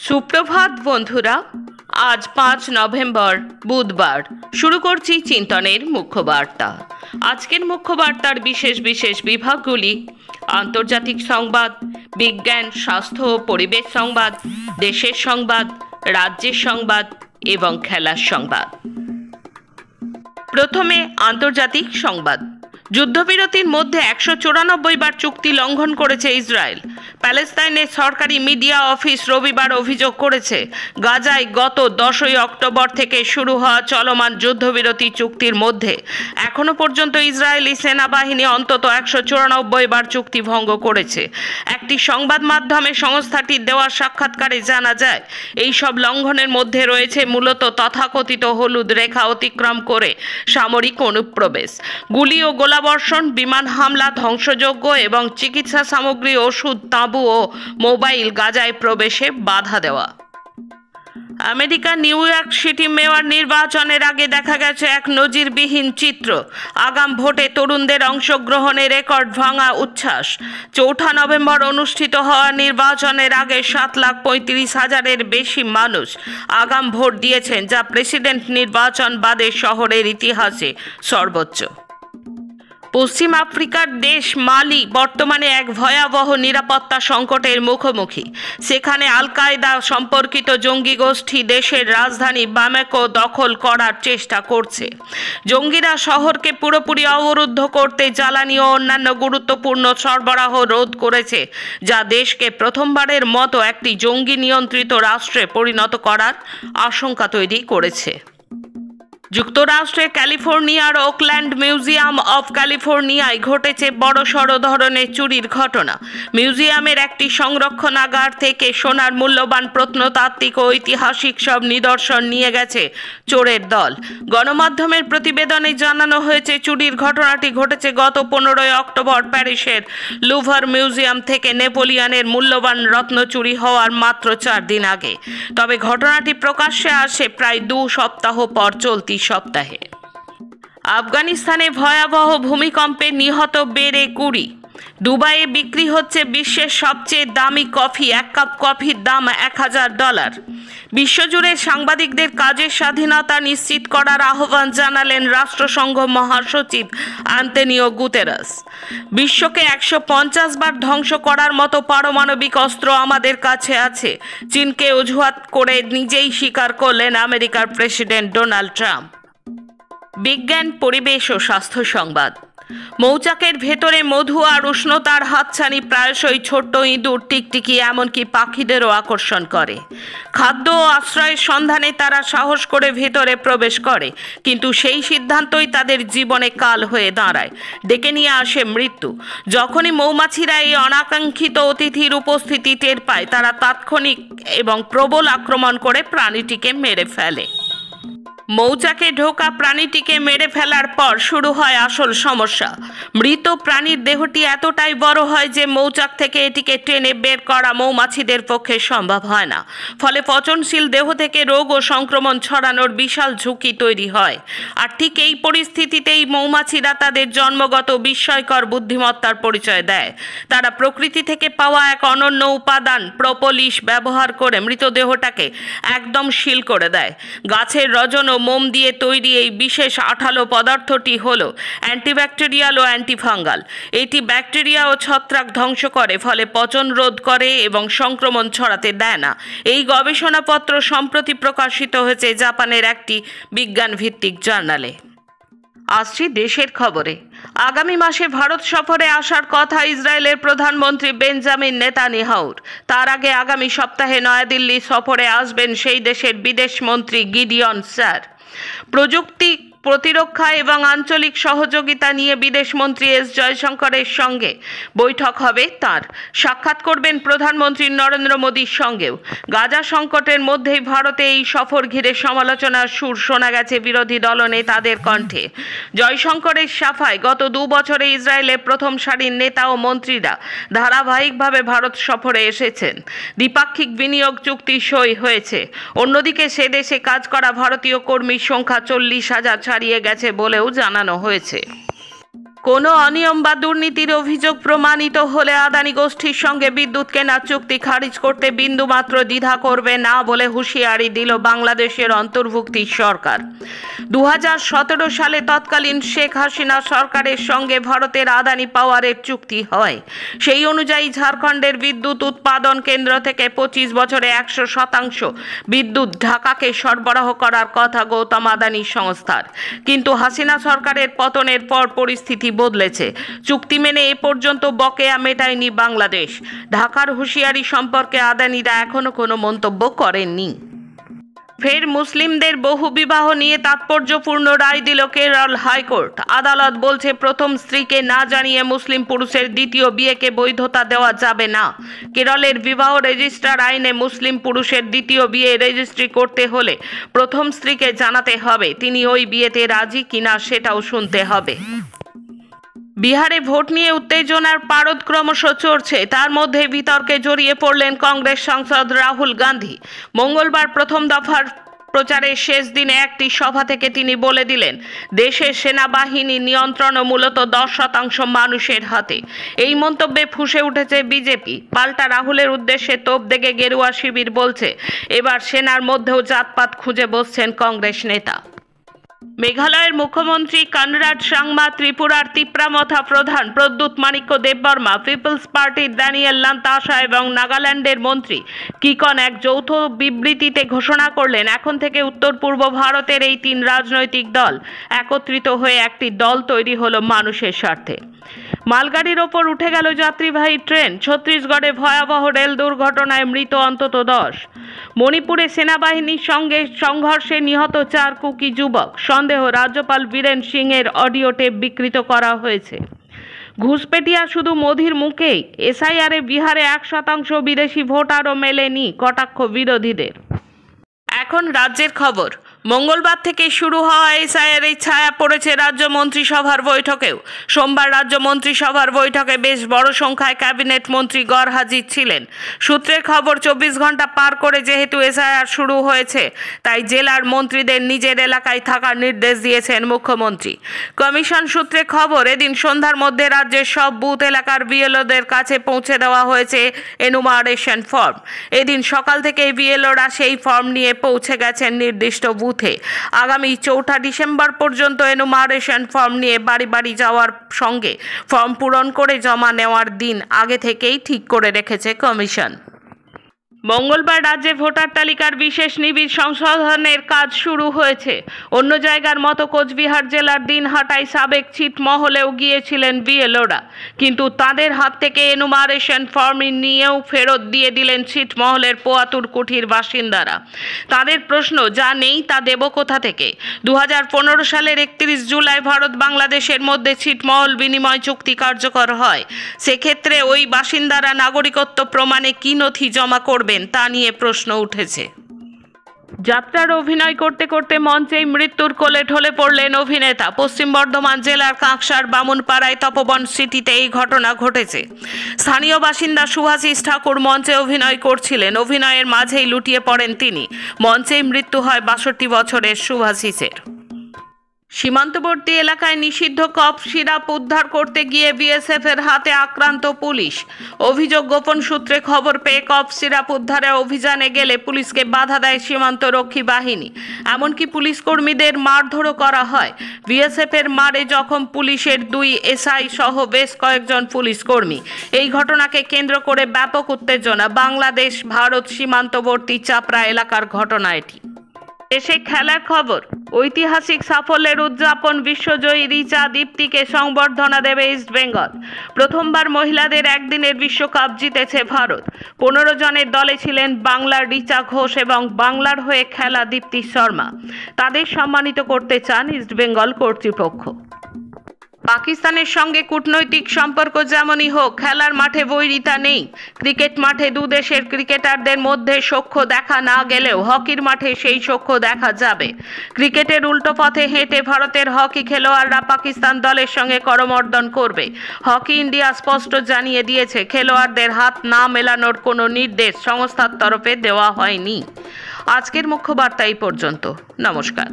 সুপ্রভাত বন্ধুরা, আজ 5 নভেম্বর বুধবার। শুরু করছি চিন্তনের মুখ্য বার্তা। আজকের মুখ্য বার্তার বিশেষ বিশেষ বিভাগগুলি: আন্তর্জাতিক সংবাদ, বিজ্ঞান, স্বাস্থ্য ও পরিবেশ সংবাদ, দেশের সংবাদ, রাজ্যের সংবাদ এবং খেলার সংবাদ। প্রথমে আন্তর্জাতিক সংবাদ। যুদ্ধবিরতির মধ্যে 194 বার চুক্তি লঙ্ঘন করেছে ইসরায়েল। প্যালেস্তাইনের সরকারি মিডিয়া অফিস রবিবার অভিযোগ করেছে, গাজায় গত 10 অক্টোবর থেকে শুরু হওয়া চলমান যুদ্ধবিরতি চুক্তির মধ্যে এখনও পর্যন্ত ইসরায়েলি সেনাবাহিনী অন্তত 194 বার চুক্তি ভঙ্গ করেছে। একটি সংবাদ মাধ্যমে সংস্থাটির দেওয়া সাক্ষাৎকারে জানা যায়, এই সব লঙ্ঘনের মধ্যে রয়েছে মূলত তথাকথিত হলুদ রেখা অতিক্রম করে সামরিক অনুপ্রবেশ, গুলি ও গোলাবর্ষণ, বিমান হামলা, ধ্বংসযজ্ঞ এবং চিকিৎসা সামগ্রী, ওষুধ, তাঁবু ও মোবাইল গাজায় প্রবেশে বাধা দেওয়া। আমেরিকার নিউ ইয়র্ক সিটি মেয়র নির্বাচনের আগে দেখা গেছে এক নজিরবিহীন চিত্র। আগাম ভোটে তরুণদের অংশগ্রহণে রেকর্ড ভাঙা উচ্ছ্বাস। 4 নভেম্বর অনুষ্ঠিত হওয়া নির্বাচনের আগে 7,35,000-এর বেশি মানুষ আগাম ভোট দিয়েছেন, যা প্রেসিডেন্ট নির্বাচন বাদে শহরের ইতিহাসে সর্বোচ্চ। পশ্চিম আফ্রিকার দেশ মালি বর্তমানে এক ভয়াবহ নিরাপত্তা সংকটের মুখোমুখি। সেখানে আল কায়দা সম্পর্কিত জঙ্গি গোষ্ঠী দেশের রাজধানী বামেকো দখল করার চেষ্টা করছে। জঙ্গিরা শহরকে পুরোপুরি অবরুদ্ধ করতে জ্বালানি ও অন্যান্য গুরুত্বপূর্ণ সরবরাহ রোধ করেছে, যা দেশকে প্রথমবারের মতো একটি জঙ্গি নিয়ন্ত্রিত রাষ্ট্রে পরিণত করার আশঙ্কা তৈরি করেছে। যুক্তরাষ্ট্রের ক্যালিফোর্নিয়ার ওকল্যান্ড মিউজিয়াম অফ ক্যালিফোর্নিয়ায় ঘটেছে বড়সড় ধরনের চুরির ঘটনা। মিউজিয়ামের একটি সংরক্ষণাগার থেকে সোনার মূল্যবান প্রত্নতাত্ত্বিক ও ঐতিহাসিক সব নিদর্শন নিয়ে গেছে চোরের দল। গণমাধ্যমের প্রতিবেদনে জানানো হয়েছে, চুরির ঘটনাটি ঘটেছে গত 15 অক্টোবর প্যারিসের লুভার মিউজিয়াম থেকে নেপোলিয়নের মূল্যবান রত্ন চুরি হওয়ার মাত্র 4 দিন আগে। তবে ঘটনাটি প্রকাশ্যে আসে প্রায় 2 সপ্তাহ পর চলতি সপ্তাহে। আফগানিস্তানে ভয়াবহ ভূমিকম্পে নিহত বেড়ে 20। দুবাইয়ে বিক্রি হচ্ছে বিশ্বের সবচেয়ে দামি কফি। 1 কাপ কফির দাম $1000। বিশ্বজুড়ে সাংবাদিকদের কাজের স্বাধীনতা নিশ্চিত করার আহ্বান জানালেন রাষ্ট্রসংঘ মহাসচিব আন্তোনিও গুতেরাস। বিশ্বকে 150 বার ধ্বংস করার মতো পারমাণবিক অস্ত্র আমাদের কাছে আছে, চীনকে অজুহাত করে নিজেই স্বীকার করলেন আমেরিকার প্রেসিডেন্ট ডোনাল্ড ট্রাম্প। বিজ্ঞান, পরিবেশ ও স্বাস্থ্য সংবাদ। মৌচাকের ভেতরে মধু আর উষ্ণতার হাতছানি প্রায়শই ছোট্ট ইঁদুর, টিকটিকি, এমনকি পাখিদেরও আকর্ষণ করে। খাদ্য ও আশ্রয়ের সন্ধানে তারা সাহস করে ভেতরে প্রবেশ করে, কিন্তু সেই সিদ্ধান্তই তাদের জীবনে কাল হয়ে দাঁড়ায়, ডেকে নিয়ে আসে মৃত্যু। যখনই মৌমাছিরা এই অনাকাঙ্ক্ষিত অতিথির উপস্থিতি টের পায়, তারা তাৎক্ষণিক এবং প্রবল আক্রমণ করে প্রাণীটিকে মেরে ফেলে। মৌচাকে ঢোকা প্রাণীটিকে মেরে ফেলার পর শুরু হয় আসল সমস্যা। মৃত প্রাণীর দেহটি এতটাই বড় হয় যে মৌচাক থেকে এটিকে টেনে বের করা মৌমাছিদের পক্ষে সম্ভব হয় না। ফলে পচনশীল দেহ থেকে রোগ ও সংক্রমণ ছড়ানোর বিশাল ঝুঁকি তৈরি হয়। আর ঠিক এই পরিস্থিতিতেই মৌমাছিরা তাদের জন্মগত বিস্ময়কর বুদ্ধিমত্তার পরিচয় দেয়। তারা প্রকৃতি থেকে পাওয়া এক অনন্য উপাদান প্রোপোলিস ব্যবহার করে মৃতদেহটাকে একদম শিল করে দেয়। গাছের রজন মোম দিয়ে তৈরি এই বিশেষ আঠালো পদার্থটি হলো অ্যান্টিব্যাকটেরিয়াল ও অ্যান্টিফাঙ্গাল। এটি ব্যাকটেরিয়া ও ছত্রাক ধ্বংস করে, ফলে পচন রোধ করে এবং সংক্রমণ ছড়াতে দেয় না। এই গবেষণাপত্র সম্প্রতি প্রকাশিত হয়েছে জাপানের একটি বিজ্ঞান ভিত্তিক জার্নালে। আসছি দেশের খবরে। আগামী মাসে ভারত সফরে আসার কথা ইসরায়েলের প্রধানমন্ত্রী বেঞ্জামিন নেতানিয়াহুর। তার আগে আগামী সপ্তাহে নয়াদিল্লি সফরে আসবেন সেই দেশের বিদেশমন্ত্রী গিডিয়ন স্যার। প্রযুক্তি, প্রতিরক্ষা এবং আঞ্চলিক সহযোগিতা নিয়ে বিদেশমন্ত্রী এস জয়শঙ্করের সঙ্গে বৈঠক হবে তাঁর। সাক্ষাৎ করবেন প্রধানমন্ত্রী নরেন্দ্র মোদীর সঙ্গেও। গাজা সংকটের মধ্যেই ভারতে এই সফর ঘিরে সমালোচনার সুর শোনা গেছে বিরোধী দলনেতাদের কণ্ঠে। জয়শঙ্করের সাফায়, গত 2 বছরে ইসরায়েলের প্রথম সারির নেতা ও মন্ত্রীরা ধারাবাহিকভাবে ভারত সফরে এসেছেন। দ্বিপাক্ষিক বিনিয়োগ চুক্তি সই হয়েছে। অন্যদিকে সে দেশে কাজ করা ভারতীয় কর্মীর সংখ্যা 40,000 ছাড়িয়ে গেছে বলেও জানানো হয়েছে। কোনো অনিয়ম বা দুর্নীতির অভিযোগ প্রমাণিত হলে আদানি গোষ্ঠীর সঙ্গে বিদ্যুৎ কেনার চুক্তি খারিজ করতে বিন্দুমাত্র দ্বিধা করবে না বলে হুঁশিয়ারি দিল বাংলাদেশের অন্তর্ভুক্তি সরকার। 2017 সালে তৎকালীন শেখ হাসিনা সরকারের সঙ্গে ভারতের আদানি পাওয়ারের চুক্তি হয়। সেই অনুযায়ী ঝাড়খণ্ডের বিদ্যুৎ উৎপাদন কেন্দ্র থেকে 25 বছরে 100% বিদ্যুৎ ঢাকাকে সরবরাহ করার কথা গৌতম আদানি সংস্থার। কিন্তু হাসিনা সরকারের পতনের পর পরিস্থিতি বদলেছে। চুক্তি মেনে এ পর্যন্ত বকেয়া মেটায়নি বাংলাদেশ। ঢাকার হুঁশিয়ারি সম্পর্কে আদানিরা এখনো কোনো মন্তব্য করেননি। ফের মুসলিমদের বহু বিবাহ নিয়ে তাৎপর্যপূর্ণ রায় দিল কেরল হাইকোর্ট। আদালত বলছে, প্রথম স্ত্রীকে না জানিয়ে মুসলিম পুরুষের দ্বিতীয় বিয়েকে বৈধতা দেওয়া যাবে না। কেরলের বিবাহ রেজিস্ট্রার আইনে মুসলিম পুরুষের দ্বিতীয় বিয়ে রেজিস্ট্রি করতে হলে প্রথম স্ত্রীকে জানাতে হবে তিনি ওই বিয়েতে রাজি কিনা সেটাও শুনতে হবে। বিহারে ভোট নিয়ে উত্তেজনার পারদ ক্রমশ চড়ছে। তার মধ্যে বিতর্কে জড়িয়ে পড়লেন কংগ্রেস সাংসদ রাহুল গান্ধী। মঙ্গলবার প্রথম দফার প্রচারের শেষ দিনে একটি সভা থেকে তিনি বলে দিলেন, দেশের সেনাবাহিনী নিয়ন্ত্রণ মূলত 10% মানুষের হাতে। এই মন্তব্যে ফুঁসে উঠেছে বিজেপি। পাল্টা রাহুলের উদ্দেশ্যে তোপ দেগে গেরুয়া শিবির বলছে, এবার সেনার মধ্যেও জাতপাত খুঁজে বসছেন কংগ্রেস নেতা। মেঘালয়ের মুখ্যমন্ত্রী কনরাড সাংমা, ত্রিপুরার তিপ্রামথা প্রধান প্রদ্যুৎ মাণিক্য দেববর্মা, পিপলস পার্টির ড্যানিয়েল লান্তাসা এবং নাগাল্যান্ডের মন্ত্রী কিকন এক যৌথ বিবৃতিতে ঘোষণা করলেন, এখন থেকে উত্তর পূর্ব ভারতের এই 3 রাজনৈতিক দল একত্রিত হয়ে একটি দল তৈরি হলো মানুষের স্বার্থে। মালগাড়ির ওপর উঠে গেল যাত্রীবাহী ট্রেন। ছত্তিশগড়ে ভয়াবহ রেল দুর্ঘটনায় মৃত অন্তত 10। মণিপুরে সেনাবাহিনীর সঙ্গে সংঘর্ষে নিহত 4 কুকি যুবক। সন্দেহ, রাজ্যপাল বীরেন সিং এর অডিও টেপ বিকৃত করা হয়েছে। ঘুষপেটিয়া শুধু মোদির মুখেই। এসআইআরে বিহারে 1% বিদেশি ভোটারও মেলেনি, কটাক্ষ বিরোধীদের। এখন রাজ্যের খবর। মঙ্গলবার থেকে শুরু হওয়া এসআইআর এর ছায়া পড়েছে রাজ্য মন্ত্রিসভার বৈঠকেও। সোমবার রাজ্য মন্ত্রিসভার বৈঠকে বেশ বড় সংখ্যায় ক্যাবিনেট মন্ত্রী গরহাজির ছিলেন। সূত্রের খবর, 24 ঘন্টা পার করে যেহেতু এসআইআর শুরু হয়েছে, তাই জেলার মন্ত্রীদের নিজের এলাকায় থাকার নির্দেশ দিয়েছেন মুখ্যমন্ত্রী। কমিশন সূত্রে খবর, এদিন সন্ধ্যার মধ্যে রাজ্যের সব বুথ এলাকার বিএলওদের কাছে পৌঁছে দেওয়া হয়েছে এনুমারেশন ফর্ম। এদিন সকাল থেকেই বিএলওরা সেই ফর্ম নিয়ে পৌঁছে গেছেন নির্দিষ্ট বুথে। আগামী 4 ডিসেম্বর পর্যন্ত এনুমারেশন ফর্ম নিয়ে বাড়ি বাড়ি যাওয়ার সঙ্গে ফর্ম পূরণ করে জমা নেওয়ার দিন আগে থেকেই ঠিক করে রেখেছে কমিশন। মঙ্গলবার রাজ্যে ভোটার তালিকার বিশেষ নিবিড় সংশোধনের কাজ শুরু হয়েছে। অন্য জায়গার মতো কোচবিহার জেলার দিনহাটায় সাবেক ছিটমহলেও গিয়েছিলেন বিএলওরা, কিন্তু তাদের হাত থেকে এনুমারেশন ফর্ম নিয়েও ফেরত দিয়ে দিলেন ছিটমহলের পোয়াতুর কুঠির বাসিন্দারা। তাদের প্রশ্ন, যা নেই তা দেব কোথা থেকে? 2015 সালের 31 জুলাই ভারত বাংলাদেশের মধ্যে ছিটমহল বিনিময় চুক্তি কার্যকর হয়। সেক্ষেত্রে ওই বাসিন্দারা নাগরিকত্ব প্রমাণে কি নথি জমা করবে তা নিয়ে প্রশ্ন উঠেছে। যাত্রার অভিনয় করতে করতে মঞ্চেই মৃত্যুর কোলে ঢলে পড়লেন অভিনেতা। পশ্চিম বর্ধমান জেলার কাঁকসার বামুনপাড়ায় তপবন সিটিতে এই ঘটনা ঘটেছে। স্থানীয় বাসিন্দা সুভাষিস ঠাকুর মঞ্চে অভিনয় করছিলেন। অভিনয়ের মাঝেই লুটিয়ে পড়েন তিনি। মঞ্চেই মৃত্যু হয় 62 বছরের সুভাষিসের। সীমান্তবর্তী এলাকায় নিষিদ্ধ কফ সিরাপ উদ্ধার করতে গিয়ে বিএসএফ এর হাতে আক্রান্ত পুলিশ। অভিযোগ, গোপন সূত্রে খবর পেয়ে কফ সিরাপ উদ্ধারে অভিযানে গেলে পুলিশকে বাধা দেয় সীমান্তরক্ষী বাহিনী। এমনকি পুলিশ কর্মীদের মারধরও করা হয়। বিএসএফ এর মারে জখম পুলিশের 2 এসআই সহ বেশ কয়েকজন পুলিশ কর্মী। এই ঘটনাকে কেন্দ্র করে ব্যাপক উত্তেজনা। বাংলাদেশ ভারত সীমান্তবর্তী চাপড়া এলাকার ঘটনা এটি। দেশে খেলার খবর। ঐতিহাসিক সাফল্যের উদযাপন, বিশ্বজয়ী রিচা দীপ্তিকে সংবর্ধনা দেবে ইস্টবেঙ্গল। প্রথমবার মহিলাদের একদিনের বিশ্বকাপ জিতেছে ভারত। 15 জনের দলে ছিলেন বাংলার রিচা ঘোষ এবং বাংলার হয়ে খেলা দীপ্তি শর্মা। তাদের সম্মানিত করতে চান ইস্টবেঙ্গল কর্তৃপক্ষ। পাকিস্তানের সঙ্গে কূটনৈতিক সম্পর্ক যেমনই হোক, খেলার মাঠে বৈরিতা নেই। ক্রিকেট মাঠে 2 দেশের ক্রিকেটারদের মধ্যে সখ্য দেখা না গেলেও হকির মাঠে সেই সখ্য দেখা যাবে। ক্রিকেটের উল্টো পথে হেঁটে ভারতের হকি খেলোয়াড়রা পাকিস্তান দলের সঙ্গে করমর্দন করবে। হকি ইন্ডিয়া স্পষ্ট জানিয়ে দিয়েছে, খেলোয়াড়দের হাত না মেলানোর কোনো নির্দেশ সংস্থার তরফে দেওয়া হয়নি। আজকের মুখ্য বার্তা এই পর্যন্ত। নমস্কার।